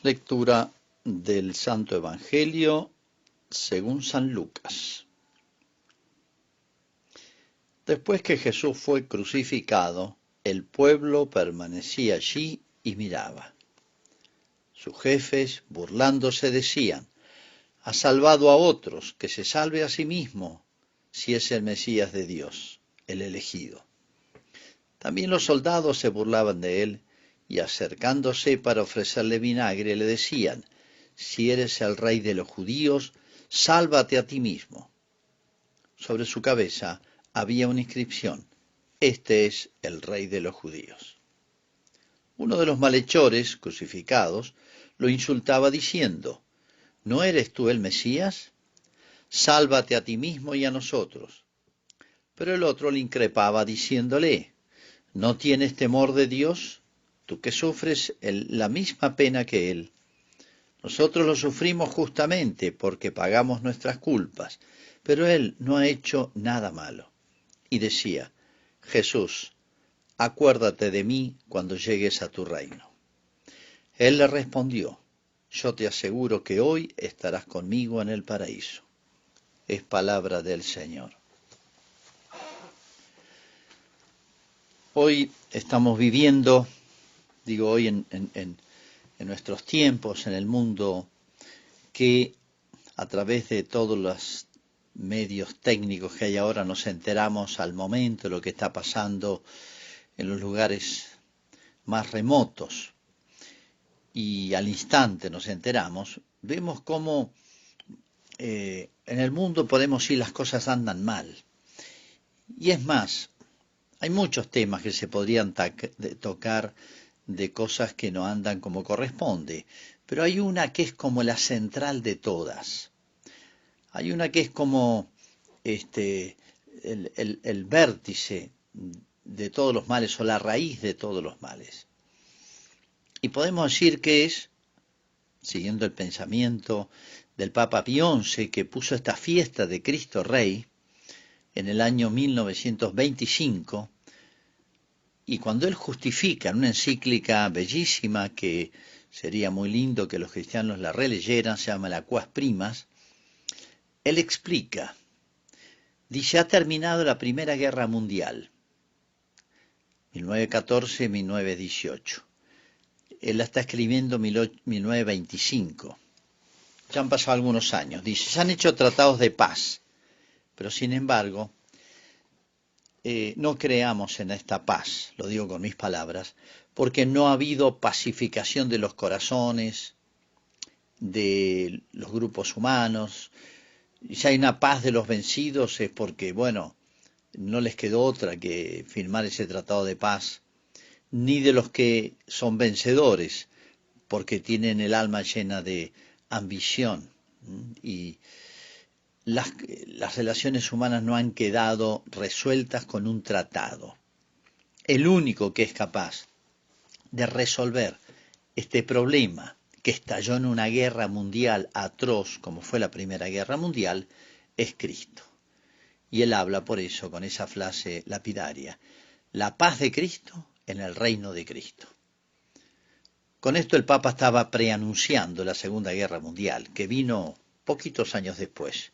Lectura del Santo Evangelio según San Lucas. Después que Jesús fue crucificado, el pueblo permanecía allí y miraba. Sus jefes, burlándose, decían: «Ha salvado a otros, que se salve a sí mismo, si es el Mesías de Dios, el elegido». También los soldados se burlaban de él, y acercándose para ofrecerle vinagre le decían: «Si eres el rey de los judíos, sálvate a ti mismo». Sobre su cabeza había una inscripción: «Este es el rey de los judíos». Uno de los malhechores crucificados lo insultaba diciendo: «¿No eres tú el Mesías? Sálvate a ti mismo y a nosotros». Pero el otro le increpaba diciéndole: «¿No tienes temor de Dios, tú que sufres la misma pena que Él? Nosotros lo sufrimos justamente porque pagamos nuestras culpas, pero Él no ha hecho nada malo». Y decía: «Jesús, acuérdate de mí cuando llegues a tu reino». Él le respondió: «Yo te aseguro que hoy estarás conmigo en el paraíso». Es palabra del Señor. Hoy estamos viviendo, hoy en nuestros tiempos, en el mundo, que a través de todos los medios técnicos que hay ahora nos enteramos al momento de lo que está pasando en los lugares más remotos, y al instante nos enteramos. Vemos cómo en el mundo podemos decir las cosas andan mal. Y es más, hay muchos temas que se podrían tocar de cosas que no andan como corresponde, pero hay una que es como la central de todas. Hay una que es como el vértice de todos los males, o la raíz de todos los males. Y podemos decir que es, siguiendo el pensamiento del Papa Pío XI, que puso esta fiesta de Cristo Rey en el año 1925, y cuando él justifica en una encíclica bellísima, que sería muy lindo que los cristianos la releyeran, se llama la Quas Primas, él explica, dice: ha terminado la Primera Guerra Mundial, 1914-1918. Él la está escribiendo en 1925. Ya han pasado algunos años. Dice: se han hecho tratados de paz, pero sin embargo, no creamos en esta paz, lo digo con mis palabras, porque no ha habido pacificación de los corazones, de los grupos humanos. Y si hay una paz de los vencidos es porque, bueno, no les quedó otra que firmar ese tratado de paz, ni de los que son vencedores, porque tienen el alma llena de ambición, y las relaciones humanas no han quedado resueltas con un tratado. El único que es capaz de resolver este problema, que estalló en una guerra mundial atroz como fue la Primera Guerra Mundial, es Cristo. Y él habla por eso con esa frase lapidaria: la paz de Cristo en el reino de Cristo. Con esto el Papa estaba preanunciando la Segunda Guerra Mundial, que vino poquitos años después,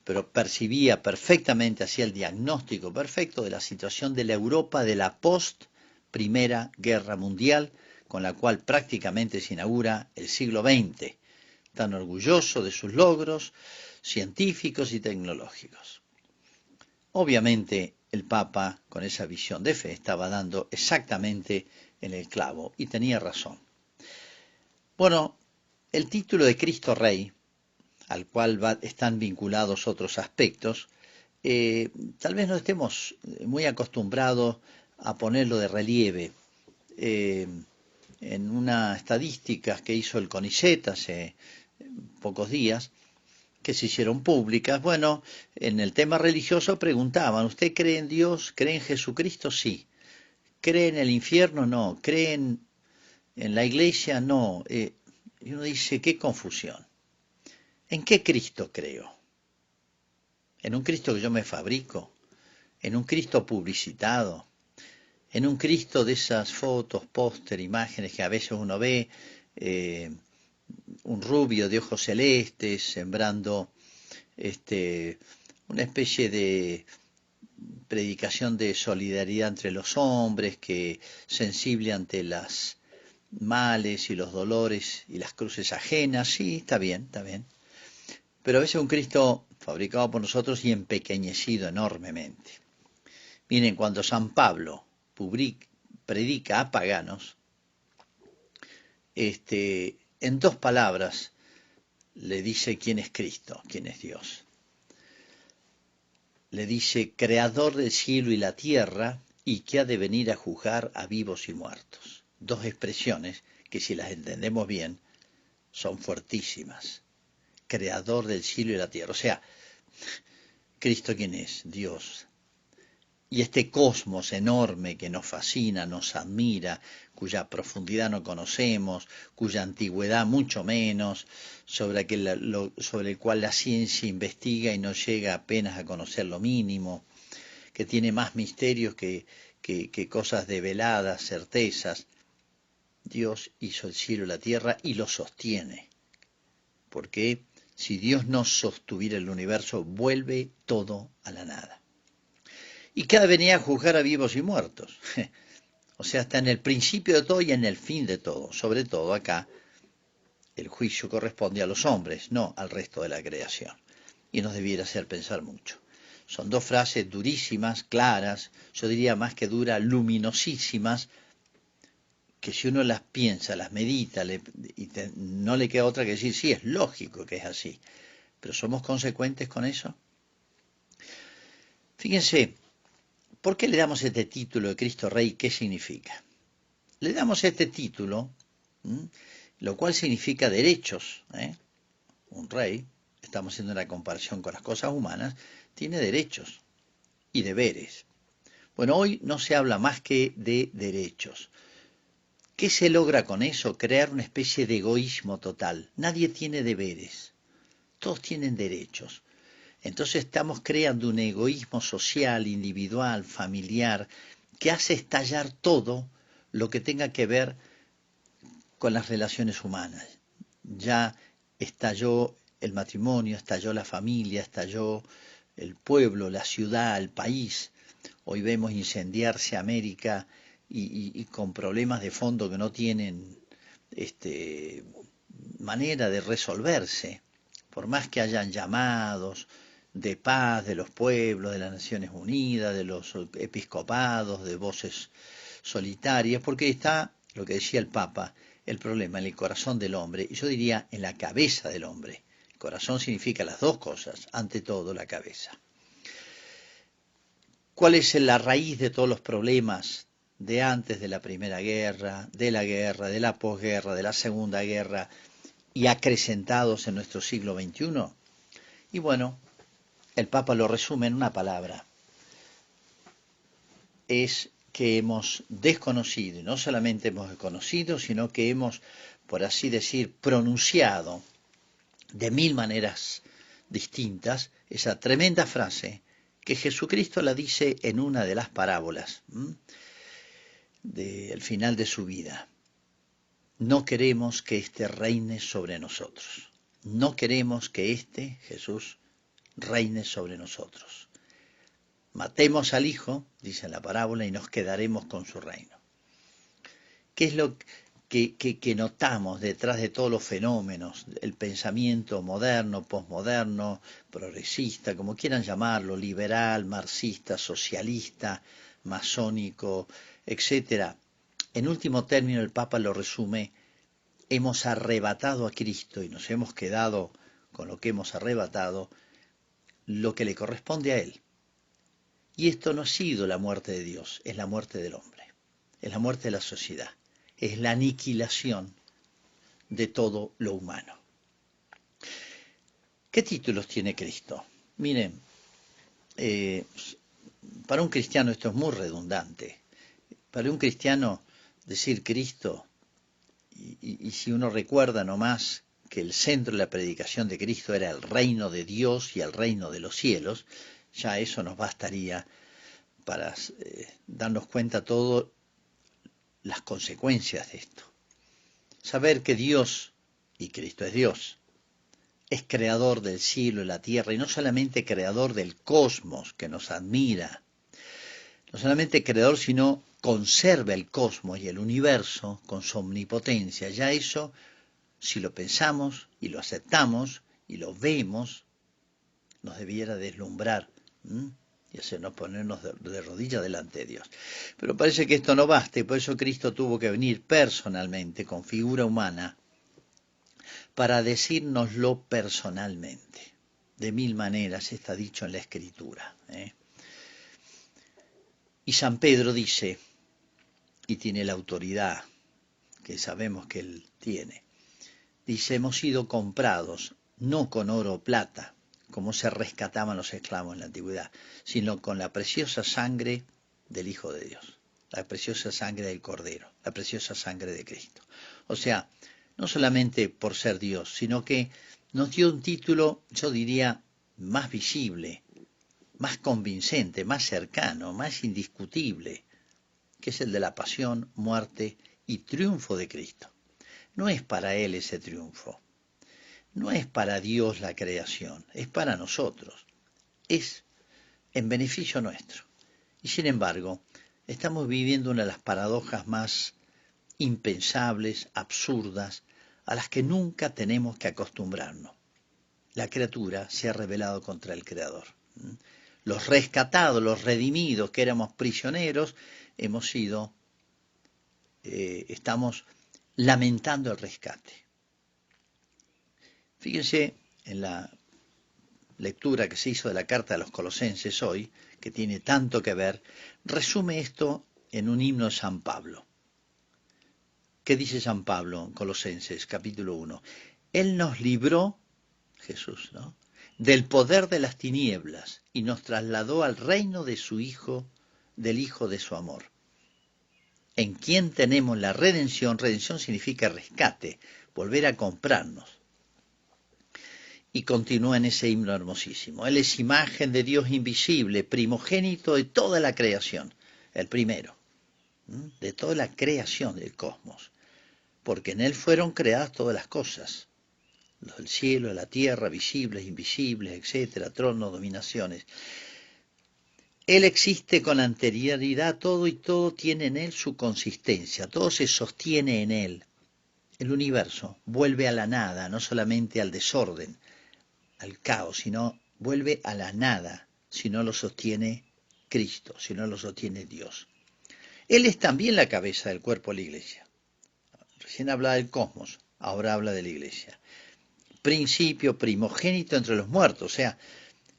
pero percibía perfectamente, hacía el diagnóstico perfecto de la situación de la Europa de la post-Primera Guerra Mundial, con la cual prácticamente se inaugura el siglo XX, tan orgulloso de sus logros científicos y tecnológicos. Obviamente el Papa, con esa visión de fe, estaba dando exactamente en el clavo, y tenía razón. Bueno, el título de Cristo Rey, al cual están vinculados otros aspectos, tal vez no estemos muy acostumbrados a ponerlo de relieve. En una estadística que hizo el CONICET hace pocos días, que se hicieron públicas, bueno, en el tema religioso preguntaban: ¿usted cree en Dios? ¿Cree en Jesucristo? Sí. ¿Cree en el infierno? No. ¿Cree en la iglesia? No. Y uno dice: qué confusión. ¿En qué Cristo creo? ¿En un Cristo que yo me fabrico? ¿En un Cristo publicitado? ¿En un Cristo de esas fotos, póster, imágenes que a veces uno ve un rubio de ojos celestes, sembrando una especie de predicación de solidaridad entre los hombres, que sensible ante las males y los dolores y las cruces ajenas, sí, está bien, está bien. Pero a veces un Cristo fabricado por nosotros y empequeñecido enormemente. Miren, cuando San Pablo predica a paganos, en dos palabras le dice quién es Cristo, quién es Dios. Le dice, creador del cielo y la tierra, y que ha de venir a juzgar a vivos y muertos. Dos expresiones que, si las entendemos bien, son fuertísimas. Creador del cielo y la tierra. O sea, ¿Cristo quién es? Dios. Y este cosmos enorme que nos fascina, nos admira, cuya profundidad no conocemos, cuya antigüedad mucho menos, sobre el cual la ciencia investiga y no llega apenas a conocer lo mínimo, que tiene más misterios que cosas develadas, certezas. Dios hizo el cielo y la tierra y lo sostiene, porque si Dios no sostuviera el universo, vuelve todo a la nada. Y que venía a juzgar a vivos y muertos. O sea, está en el principio de todo y en el fin de todo. Sobre todo acá, el juicio corresponde a los hombres, no al resto de la creación. Y nos debiera hacer pensar mucho. Son dos frases durísimas, claras, yo diría más que duras, luminosísimas, que si uno las piensa, las medita, no le queda otra que decir, sí, es lógico que es así. Pero ¿somos consecuentes con eso? Fíjense, ¿por qué le damos este título de Cristo Rey? ¿Qué significa? Le damos este título, lo cual significa derechos. Un rey, estamos haciendo una comparación con las cosas humanas, tiene derechos y deberes. Bueno, hoy no se habla más que de derechos. ¿Qué se logra con eso? Crear una especie de egoísmo total. Nadie tiene deberes, todos tienen derechos. Entonces estamos creando un egoísmo social, individual, familiar, que hace estallar todo lo que tenga que ver con las relaciones humanas. Ya estalló el matrimonio, estalló la familia, estalló el pueblo, la ciudad, el país. Hoy vemos incendiarse América y con problemas de fondo que no tienen manera de resolverse, por más que hayan llamados de paz de los pueblos, de las Naciones Unidas, de los episcopados, de voces solitarias, porque está, lo que decía el Papa, el problema en el corazón del hombre, y yo diría en la cabeza del hombre. El corazón significa las dos cosas, ante todo la cabeza. ¿Cuál es la raíz de todos los problemas de antes de la Primera Guerra, de la posguerra, de la Segunda Guerra y acrecentados en nuestro siglo XXI? Y bueno, el Papa lo resume en una palabra. Es que hemos desconocido, y no solamente hemos desconocido, sino que hemos, por así decir, pronunciado de mil maneras distintas esa tremenda frase que Jesucristo la dice en una de las parábolas del final de su vida. No queremos que éste reine sobre nosotros. No queremos que éste, Jesús, reine sobre nosotros. Matemos al Hijo, dice la parábola, y nos quedaremos con su reino. ¿Qué es lo que notamos detrás de todos los fenómenos? El pensamiento moderno, posmoderno, progresista, como quieran llamarlo, liberal, marxista, socialista, masónico, etcétera. En último término, el Papa lo resume: hemos arrebatado a Cristo y nos hemos quedado con lo que hemos arrebatado, lo que le corresponde a Él. Y esto no ha sido la muerte de Dios, es la muerte del hombre, es la muerte de la sociedad, es la aniquilación de todo lo humano. ¿Qué títulos tiene Cristo? Miren, para un cristiano esto es muy redundante. Para un cristiano decir Cristo, y si uno recuerda nomás que el centro de la predicación de Cristo era el reino de Dios y el reino de los cielos, ya eso nos bastaría para darnos cuenta todas las consecuencias de esto. Saber que Dios, y Cristo es Dios, es creador del cielo y la tierra, y no solamente creador del cosmos que nos admira, no solamente creador, sino conserva el cosmos y el universo con su omnipotencia. Ya eso, si lo pensamos y lo aceptamos y lo vemos, nos debiera deslumbrar, y hacernos ponernos de rodillas delante de Dios. Pero parece que esto no basta, y por eso Cristo tuvo que venir personalmente, con figura humana, para decírnoslo personalmente. De mil maneras está dicho en la Escritura. Y San Pedro dice, y tiene la autoridad que sabemos que él tiene, dice, hemos sido comprados no con oro o plata, como se rescataban los esclavos en la antigüedad, sino con la preciosa sangre del Hijo de Dios, la preciosa sangre del Cordero, la preciosa sangre de Cristo. O sea, no solamente por ser Dios, sino que nos dio un título, yo diría, más visible, más convincente, más cercano, más indiscutible, que es el de la pasión, muerte y triunfo de Cristo. No es para Él ese triunfo, no es para Dios la creación, es para nosotros, es en beneficio nuestro. Y sin embargo, estamos viviendo una de las paradojas más impensables, absurdas, a las que nunca tenemos que acostumbrarnos. La criatura se ha rebelado contra el Creador. Los rescatados, los redimidos, que éramos prisioneros, estamos lamentando el rescate. Fíjense en la lectura que se hizo de la carta de los Colosenses hoy, que tiene tanto que ver, resume esto en un himno de San Pablo. ¿Qué dice San Pablo en Colosenses, capítulo 1? Él nos libró, Jesús, ¿no?, del poder de las tinieblas y nos trasladó al reino de su Hijo, del Hijo de su amor, en quien tenemos la redención. Redención significa rescate, volver a comprarnos. Y continúa en ese himno hermosísimo. Él es imagen de Dios invisible, primogénito de toda la creación, el primero, de toda la creación del cosmos, porque en Él fueron creadas todas las cosas, los del cielo, la tierra, visibles, invisibles, etcétera, tronos, dominaciones. Él existe con anterioridad a todo y todo tiene en Él su consistencia, todo se sostiene en Él. El universo vuelve a la nada, no solamente al desorden, al caos, sino vuelve a la nada si no lo sostiene Cristo, si no lo sostiene Dios. Él es también la cabeza del cuerpo de la iglesia. Recién hablaba del cosmos, ahora habla de la iglesia. Principio, primogénito entre los muertos, o sea,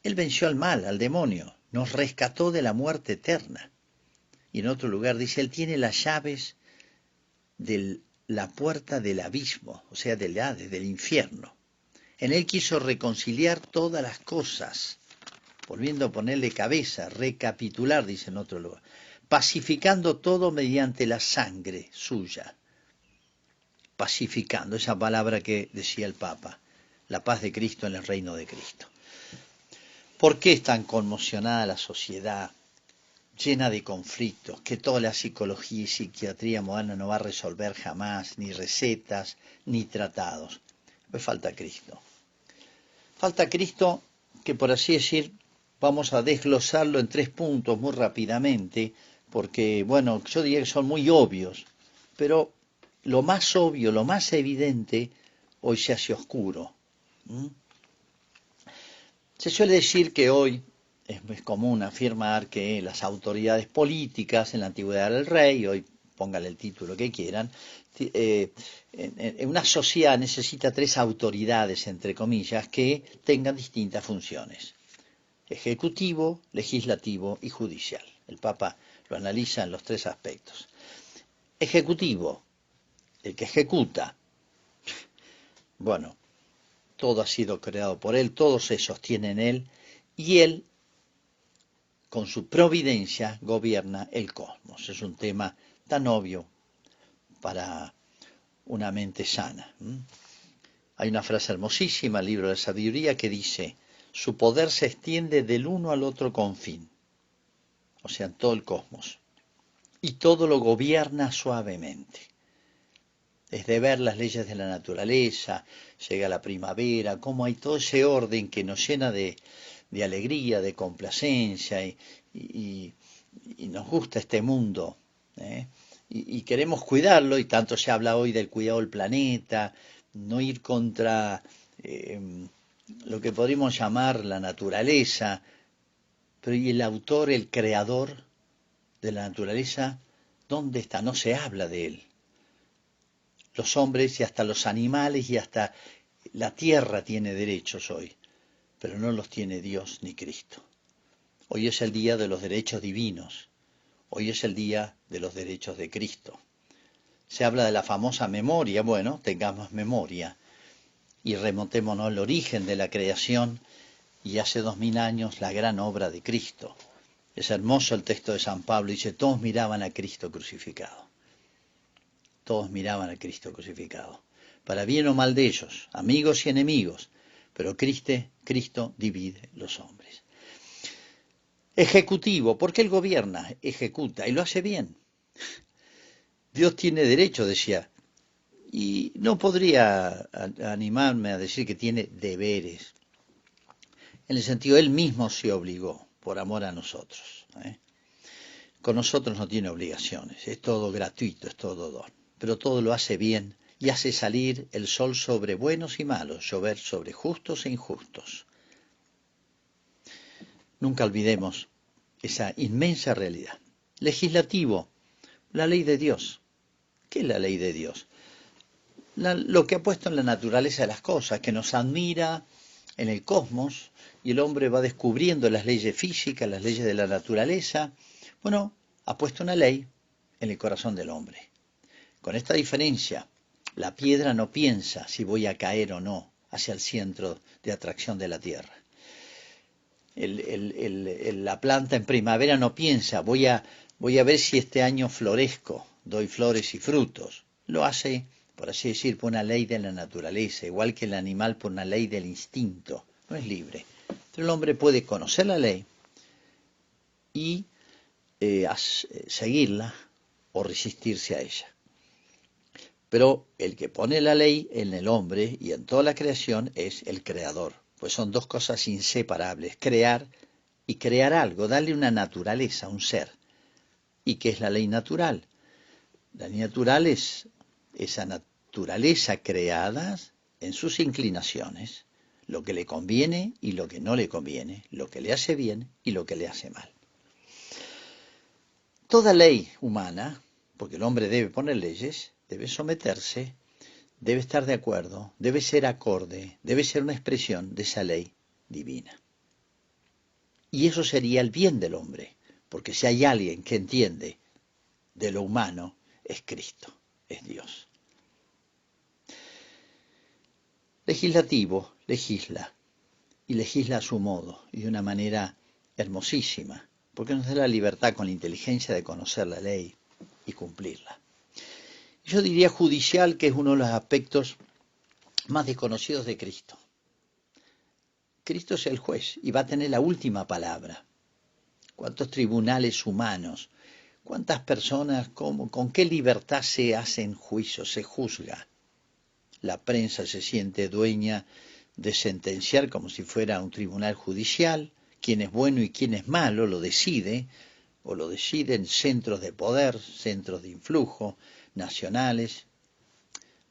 Él venció al mal, al demonio, nos rescató de la muerte eterna. Y en otro lugar dice, Él tiene las llaves de la puerta del abismo, o sea, del Hades, del infierno. En Él quiso reconciliar todas las cosas, volviendo a ponerle cabeza, recapitular, dice en otro lugar, pacificando todo mediante la sangre suya. Pacificando, esa palabra que decía el Papa, la paz de Cristo en el reino de Cristo. ¿Por qué es tan conmocionada la sociedad, llena de conflictos, que toda la psicología y psiquiatría moderna no va a resolver jamás, ni recetas, ni tratados? Pues falta Cristo. Falta Cristo, que por así decir, vamos a desglosarlo en 3 puntos muy rápidamente, porque, bueno, yo diría que son muy obvios, pero lo más obvio, lo más evidente, hoy se hace oscuro. Se suele decir que hoy es común afirmar que las autoridades políticas, en la antigüedad era el rey, hoy póngale el título que quieran, una sociedad necesita 3 autoridades, entre comillas, que tengan distintas funciones: ejecutivo, legislativo y judicial. El Papa lo analiza en los 3 aspectos. Ejecutivo, el que ejecuta. Bueno, todo ha sido creado por Él, todo se sostiene en Él, y Él, con su providencia, gobierna el cosmos. Es un tema tan obvio para una mente sana. Hay una frase hermosísima, el libro de sabiduría, que dice, su poder se extiende del uno al otro confín, o sea, en todo el cosmos, y todo lo gobierna suavemente. es de ver las leyes de la naturaleza, llega la primavera, cómo hay todo ese orden que nos llena de alegría, de complacencia y- y nos gusta este mundo, ¿eh? Y queremos cuidarlo y tanto se habla hoy del cuidado del planeta, no ir contra eh, lo que podríamos llamar la naturaleza, pero ¿y el autor, el creador de la naturaleza, dónde está? No se habla de él. Los hombres y hasta los animales y hasta la tierra tiene derechos hoy, pero no los tiene Dios ni Cristo. Hoy es el día de los derechos divinos, hoy es el día de los derechos de Cristo. Se habla de la famosa memoria, bueno, tengamos memoria y remontémonos al origen de la creación y hace 2000 años la gran obra de Cristo. Es hermoso el texto de San Pablo, dice, todos miraban a Cristo crucificado. Todos miraban a Cristo crucificado. Para bien o mal de ellos, amigos y enemigos, pero Cristo divide los hombres. Ejecutivo, porque Él gobierna, ejecuta y lo hace bien. Dios tiene derecho, decía, y no podría animarme a decir que tiene deberes. En el sentido, Él mismo se obligó por amor a nosotros, ¿eh? Con nosotros no tiene obligaciones, es todo gratuito, es todo don, pero todo lo hace bien y hace salir el sol sobre buenos y malos, llover sobre justos e injustos. Nunca olvidemos esa inmensa realidad. Legislativo, la ley de Dios. ¿Qué es la ley de Dios? Lo que ha puesto en la naturaleza de las cosas, que nos admira en el cosmos, y el hombre va descubriendo las leyes físicas, las leyes de la naturaleza. Bueno, ha puesto una ley en el corazón del hombre. Con esta diferencia, la piedra no piensa si voy a caer o no hacia el centro de atracción de la Tierra. La planta en primavera no piensa, voy a ver si este año florezco, doy flores y frutos. Lo hace, por así decir, por una ley de la naturaleza, igual que el animal por una ley del instinto. No es libre. Pero el hombre puede conocer la ley y seguirla o resistirse a ella. Pero el que pone la ley en el hombre y en toda la creación es el creador. Pues son dos cosas inseparables, crear y crear algo, darle una naturaleza, un ser. ¿Y qué es la ley natural? La ley natural es esa naturaleza creada en sus inclinaciones, lo que le conviene y lo que no le conviene, lo que le hace bien y lo que le hace mal. Toda ley humana, porque el hombre debe poner leyes, debe someterse, debe estar de acuerdo, debe ser acorde, debe ser una expresión de esa ley divina. Y eso sería el bien del hombre, porque si hay alguien que entiende de lo humano, es Cristo, es Dios. Legislativo, legisla, y legisla a su modo, y de una manera hermosísima, porque nos da la libertad con la inteligencia de conocer la ley y cumplirla. Yo diría judicial, que es uno de los aspectos más desconocidos de Cristo. Cristo es el juez y va a tener la última palabra. ¿Cuántos tribunales humanos? ¿Cuántas personas? ¿Con qué libertad se hacen juicios, se juzga? La prensa se siente dueña de sentenciar como si fuera un tribunal judicial. Quién es bueno y quién es malo lo decide, o lo deciden centros de poder, centros de influjo, nacionales,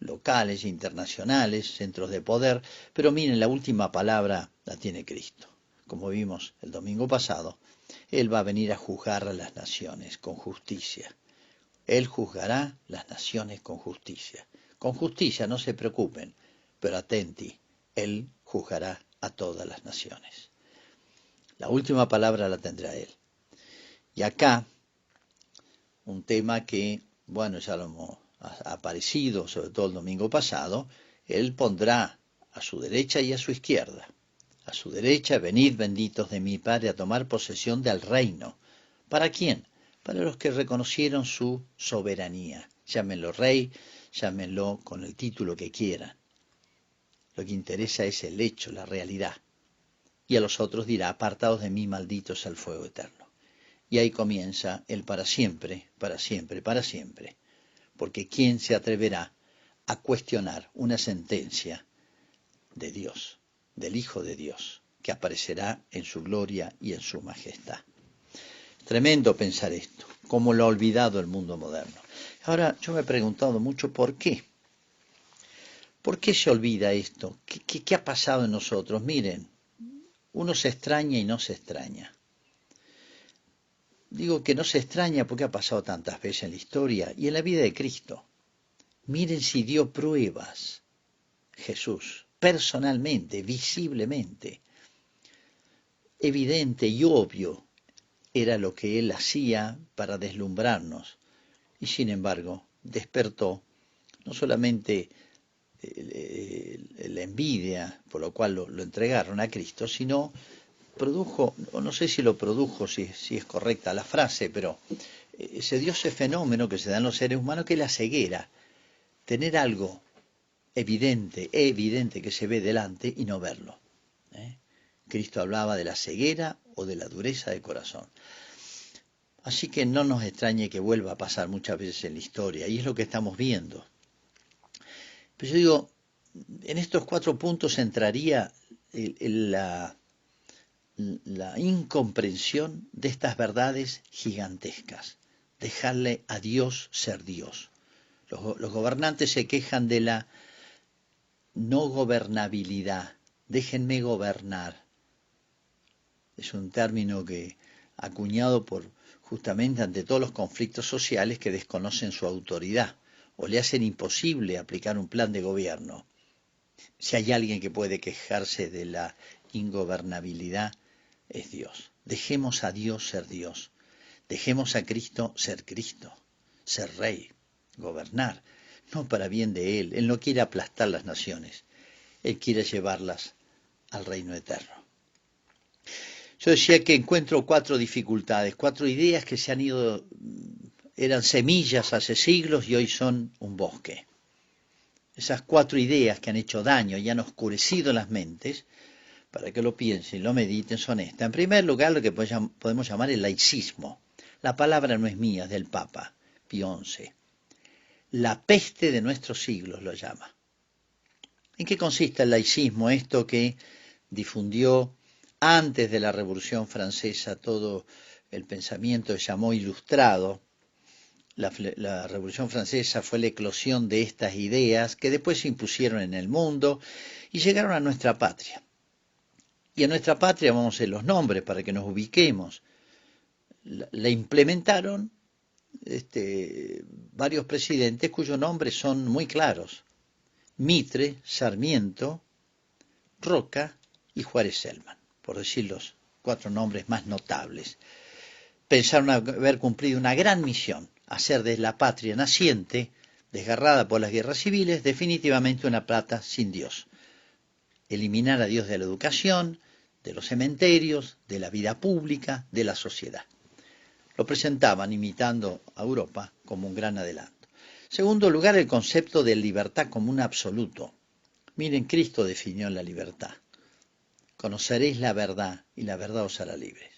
locales, internacionales, centros de poder. Pero miren, la última palabra la tiene Cristo. Como vimos el domingo pasado, Él va a venir a juzgar a las naciones con justicia. Él juzgará las naciones con justicia. Con justicia, no se preocupen, pero atenti, Él juzgará a todas las naciones. La última palabra la tendrá Él. Y acá, un tema que, bueno, ya lo hemos aparecido, sobre todo el domingo pasado, Él pondrá a su derecha y a su izquierda. A su derecha, venid benditos de mi Padre a tomar posesión del reino. ¿Para quién? Para los que reconocieron su soberanía. Llámenlo rey, llámenlo con el título que quieran. Lo que interesa es el hecho, la realidad. Y a los otros dirá, apartados de mí, malditos al fuego eterno. Y ahí comienza el para siempre, para siempre, para siempre. Porque ¿quién se atreverá a cuestionar una sentencia de Dios, del Hijo de Dios, que aparecerá en su gloria y en su majestad. Tremendo pensar esto, cómo lo ha olvidado el mundo moderno. Ahora, yo me he preguntado mucho por qué. ¿Por qué se olvida esto? ¿Qué ha pasado en nosotros? Miren, uno se extraña y no se extraña. Digo que no se extraña porque ha pasado tantas veces en la historia y en la vida de Cristo. Miren si dio pruebas, Jesús, personalmente, visiblemente, evidente y obvio era lo que Él hacía para deslumbrarnos. Y sin embargo, despertó no solamente la envidia, por lo cual lo entregaron a Cristo, sino produjo, o no sé si lo produjo, si es correcta la frase, pero se dio ese fenómeno que se da en los seres humanos, que es la ceguera. Tener algo evidente que se ve delante y no verlo. Cristo hablaba de la ceguera o de la dureza de corazón. Así que no nos extrañe que vuelva a pasar muchas veces en la historia, y es lo que estamos viendo. Pero yo digo, en estos 4 puntos entraría la incomprensión de estas verdades gigantescas. Dejarle a Dios ser Dios. Los gobernantes se quejan de la no gobernabilidad. Déjenme gobernar. Es un término que acuñado justamente ante todos los conflictos sociales que desconocen su autoridad o le hacen imposible aplicar un plan de gobierno. Si hay alguien que puede quejarse de la ingobernabilidad, es Dios. Dejemos a Dios ser Dios. Dejemos a Cristo, ser Rey, gobernar, no para bien de Él. Él no quiere aplastar las naciones, Él quiere llevarlas al reino eterno. Yo decía que encuentro 4 dificultades, 4 ideas que se han ido, eran semillas hace siglos y hoy son un bosque. Esas 4 ideas que han hecho daño y han oscurecido las mentes, para que lo piensen y lo mediten, son estas. En primer lugar, lo que podemos llamar el laicismo. La palabra no es mía, es del Papa Pío XI. La peste de nuestros siglos lo llama. ¿En qué consiste el laicismo? Esto que difundió antes de la Revolución Francesa todo el pensamiento que llamó ilustrado. La Revolución Francesa fue la eclosión de estas ideas que después se impusieron en el mundo y llegaron a nuestra patria. Y a nuestra patria vamos a hacer los nombres para que nos ubiquemos. La implementaron varios presidentes cuyos nombres son muy claros. Mitre, Sarmiento, Roca y Juárez Celman, por decir los 4 nombres más notables. Pensaron haber cumplido una gran misión, hacer de la patria naciente, desgarrada por las guerras civiles, definitivamente una patria sin Dios. Eliminar a Dios de la educación, de los cementerios, de la vida pública, de la sociedad. Lo presentaban, imitando a Europa, como un gran adelanto. Segundo lugar, el concepto de libertad como un absoluto. Miren, Cristo definió la libertad. Conoceréis la verdad y la verdad os hará libres.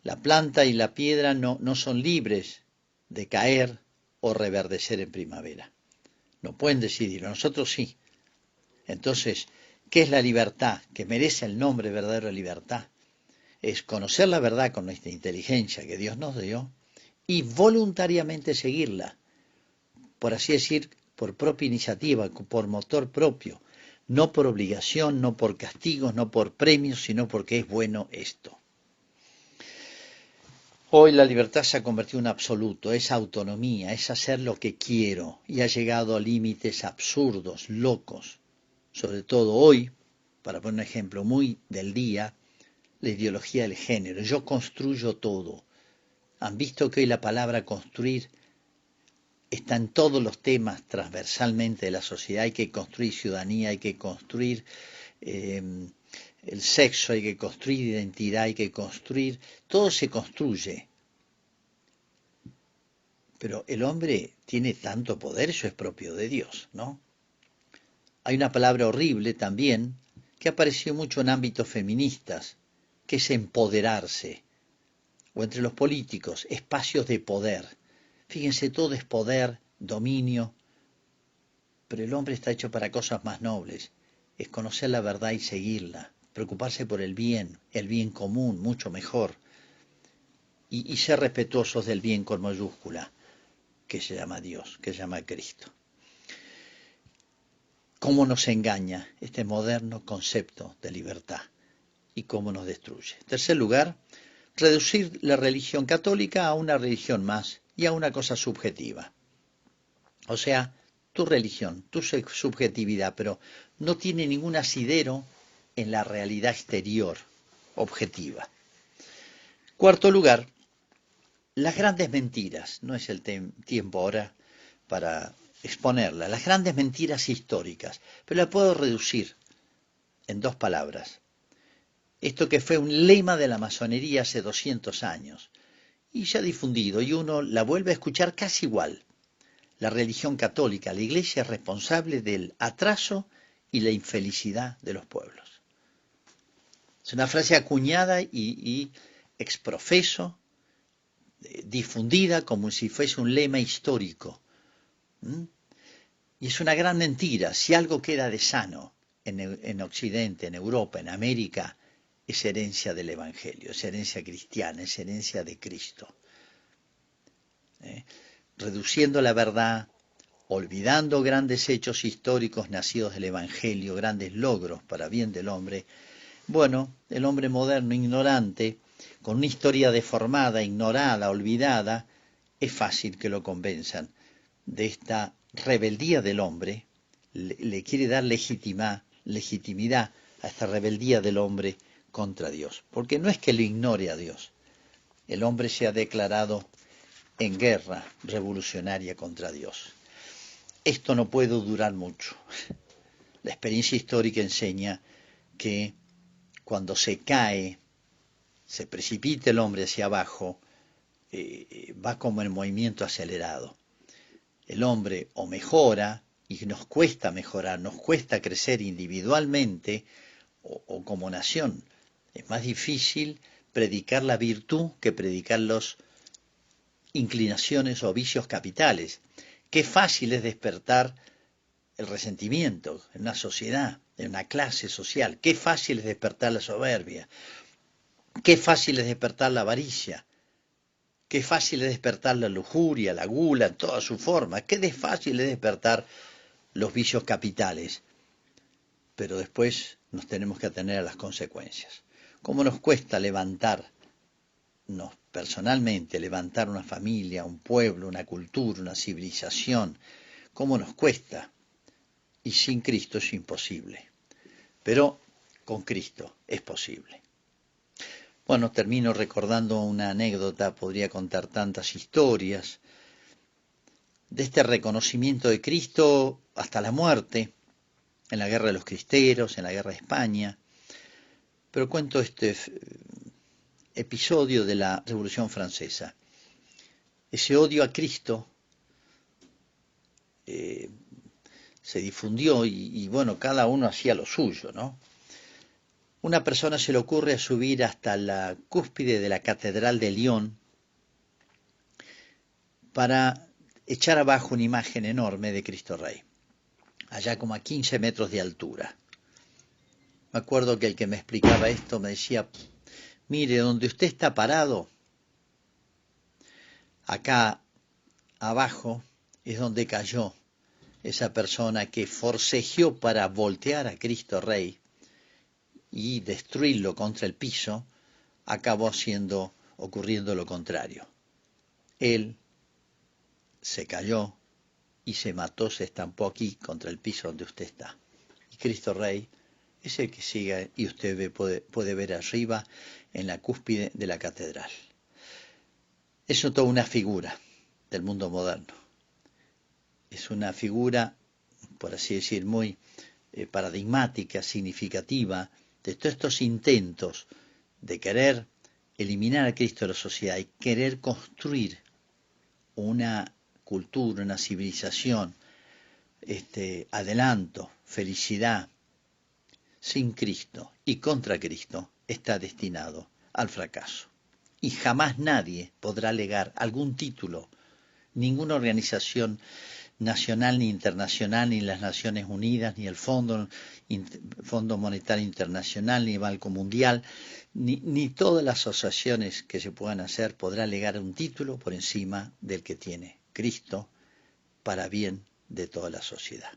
La planta y la piedra no son libres de caer o reverdecer en primavera. No pueden decidirlo, nosotros sí. Entonces, ¿qué es la libertad? Que merece el nombre verdadero de libertad. Es conocer la verdad con nuestra inteligencia que Dios nos dio y voluntariamente seguirla, por así decir, por propia iniciativa, por motor propio, no por obligación, no por castigos, no por premios, sino porque es bueno esto. Hoy la libertad se ha convertido en absoluto, es autonomía, es hacer lo que quiero y ha llegado a límites absurdos, locos. Sobre todo hoy, para poner un ejemplo muy del día, la ideología del género. Yo construyo todo. Han visto que hoy la palabra construir está en todos los temas transversalmente de la sociedad. Hay que construir ciudadanía, hay que construir el sexo, hay que construir identidad, hay que construir. Todo se construye. Pero el hombre tiene tanto poder, eso es propio de Dios, ¿no? Hay una palabra horrible también que apareció mucho en ámbitos feministas, que es empoderarse. O entre los políticos, espacios de poder. Fíjense, todo es poder, dominio. pero el hombre está hecho para cosas más nobles. Es conocer la verdad y seguirla, preocuparse por el bien común, mucho mejor, y ser respetuosos del bien con mayúscula, que se llama Dios, que se llama Cristo. ¿Cómo nos engaña este moderno concepto de libertad y cómo nos destruye? En tercer lugar, reducir la religión católica a una religión más y a una cosa subjetiva. O sea, tu religión, tu subjetividad, pero no tiene ningún asidero en la realidad exterior, objetiva. Cuarto lugar, las grandes mentiras. No es el tiempo ahora para exponerlas. Las grandes mentiras históricas. Pero la puedo reducir en dos palabras. Esto que fue un lema de la masonería hace 200 años. Y ya difundido, y uno la vuelve a escuchar casi igual. La religión católica, la iglesia es responsable del atraso y la infelicidad de los pueblos. Es una frase acuñada y exprofeso, difundida como si fuese un lema histórico. Y es una gran mentira. Si algo queda de sano en Occidente, en Europa, en América, es herencia del Evangelio, es herencia cristiana, es herencia de Cristo. Reduciendo la verdad, olvidando grandes hechos históricos nacidos del Evangelio, grandes logros para bien del hombre, bueno, el hombre moderno, ignorante, con una historia deformada, ignorada, olvidada, es fácil que lo convenzan de esta rebeldía del hombre, le quiere dar legitimidad a esta rebeldía del hombre contra Dios, porque no es que lo ignore a Dios, el hombre se ha declarado en guerra revolucionaria contra Dios. Esto no puede durar mucho. La experiencia histórica enseña que cuando se cae, se precipita el hombre hacia abajo, va como en movimiento acelerado. El hombre o mejora, y nos cuesta mejorar, nos cuesta crecer individualmente o como nación. Es más difícil predicar la virtud que predicar las inclinaciones o vicios capitales. Qué fácil es despertar el resentimiento en una sociedad, en una clase social. Qué fácil es despertar la soberbia. Qué fácil es despertar la avaricia. Qué fácil es despertar la lujuria, la gula en todas sus formas. Qué fácil es despertar los vicios capitales. Pero después nos tenemos que atener a las consecuencias. ¿Cómo nos cuesta levantarnos personalmente, levantar una familia, un pueblo, una cultura, una civilización? ¿Cómo nos cuesta? Y sin Cristo es imposible. Pero con Cristo es posible. Bueno, termino recordando una anécdota, podría contar tantas historias, de este reconocimiento de Cristo hasta la muerte, en la guerra de los cristeros, en la guerra de España, pero cuento este episodio de la Revolución Francesa. Ese odio a Cristo se difundió y bueno, cada uno hacía lo suyo, ¿no? Una persona se le ocurre a subir hasta la cúspide de la Catedral de Lyon para echar abajo una imagen enorme de Cristo Rey, allá como a 15 metros de altura. Me acuerdo que el que me explicaba esto me decía, mire, donde usted está parado, acá abajo es donde cayó esa persona que forcejeó para voltear a Cristo Rey y destruirlo contra el piso, acabó ocurriendo lo contrario. Él se cayó y se mató, se estampó aquí contra el piso donde usted está. Y Cristo Rey es el que sigue y usted puede ver arriba en la cúspide de la catedral. Es toda una figura del mundo moderno. Es una figura, por así decir, muy paradigmática, significativa, de todos estos intentos de querer eliminar a Cristo de la sociedad y querer construir una cultura, una civilización, adelanto, felicidad, sin Cristo y contra Cristo, está destinado al fracaso. Y jamás nadie podrá alegar algún título, ninguna organización nacional ni internacional, ni las Naciones Unidas, ni el Fondo Monetario Internacional, ni el Banco Mundial, ni todas las asociaciones que se puedan hacer podrá alegar un título por encima del que tiene Cristo para bien de toda la sociedad.